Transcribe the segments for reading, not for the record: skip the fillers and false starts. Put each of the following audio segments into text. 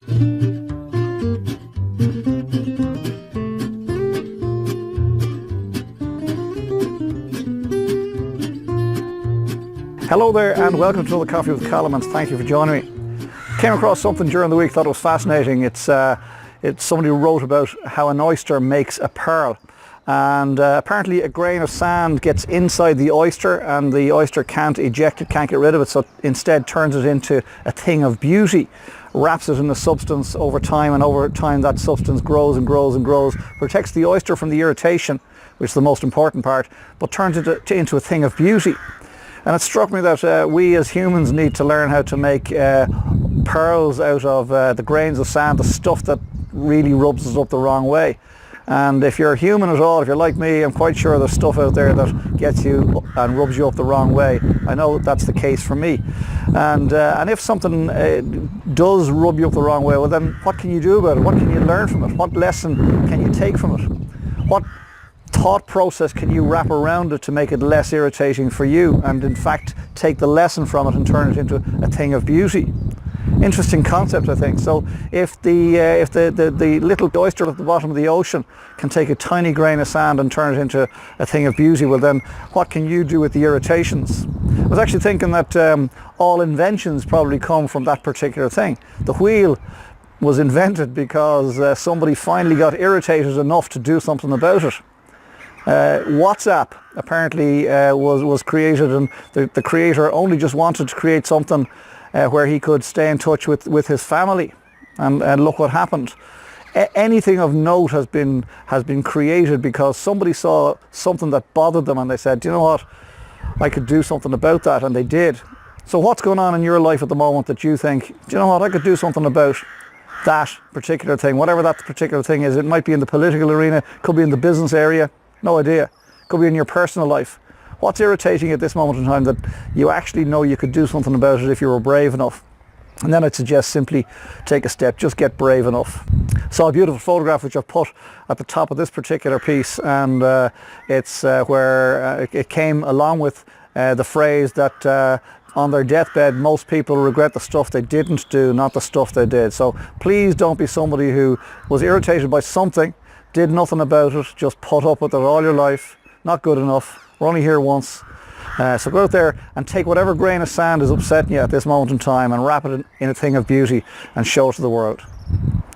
Hello there and welcome to another Coffee with Colm, and thank you for joining me. Came across something during the week, thought it was fascinating. It's somebody who wrote about how an oyster makes a pearl, and apparently a grain of sand gets inside the oyster and the oyster can't eject it, can't get rid of it, so instead turns it into a thing of beauty, wraps it in a substance over time, and over time that substance grows and grows and grows, protects the oyster from the irritation, which is the most important part, but turns it into a thing of beauty. And it struck me that we as humans need to learn how to make pearls out of the grains of sand, the stuff that really rubs us up the wrong way. And if you're human at all, if you're like me, I'm quite sure there's stuff out there that gets you and rubs you up the wrong way. I know that's the case for me. And if something does rub you up the wrong way, well then what can you do about it? What can you learn from it? What lesson can you take from it? What thought process can you wrap around it to make it less irritating for you, and in fact take the lesson from it and turn it into a thing of beauty? Interesting concept, I think. So if the little oyster at the bottom of the ocean can take a tiny grain of sand and turn it into a thing of beauty, well then what can you do with the irritations? I was actually thinking that all inventions probably come from that particular thing. The wheel was invented because somebody finally got irritated enough to do something about it. WhatsApp apparently was created, and the creator only just wanted to create something where he could stay in touch with his family, and look what happened. Anything of note has been created because somebody saw something that bothered them and they said, do you know what, I could do something about that, and they did. So what's going on in your life at the moment that you think, do you know what, I could do something about that particular thing, whatever that particular thing is? It might be in the political arena, could be in the business area, no idea. Could be in your personal life. What's irritating at this moment in time that you actually know you could do something about it if you were brave enough? And then I'd suggest simply take a step, just get brave enough. Saw a beautiful photograph which I've put at the top of this particular piece, and it's where it came along with the phrase that on their deathbed most people regret the stuff they didn't do, not the stuff they did. So please don't be somebody who was irritated by something, did nothing about it, just put up with it all your life. Not good enough. We're only here once. So go out there and take whatever grain of sand is upsetting you at this moment in time and wrap it in a thing of beauty and show it to the world.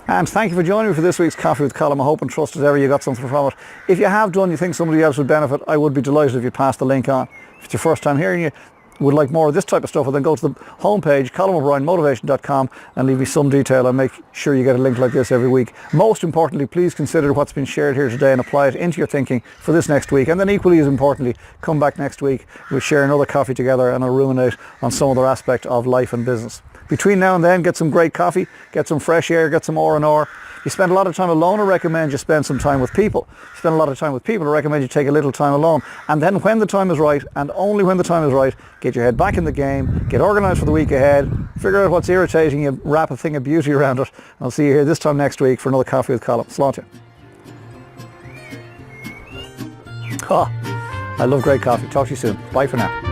And thank you for joining me for this week's Coffee with Colm. I hope and trust as ever you got something from it. If you have done, you think somebody else would benefit, I would be delighted if you pass the link on. If it's your first time hearing you, would like more of this type of stuff, then go to the homepage, colmobryanmotivation.com, and leave me some detail. I'll make sure you get a link like this every week. Most importantly, please consider what's been shared here today and apply it into your thinking for this next week. And then equally as importantly, come back next week, we'll share another coffee together and I'll ruminate on some other aspect of life and business. Between now and then, get some great coffee, get some fresh air, get some R&R. You spend a lot of time alone, I recommend you spend some time with people. You spend a lot of time with people, I recommend you take a little time alone. And then when the time is right, and only when the time is right, get your head back in the game, get organised for the week ahead, figure out what's irritating you, wrap a thing of beauty around it. And I'll see you here this time next week for another Coffee with Colm. Slán to you. I love great coffee. Talk to you soon. Bye for now.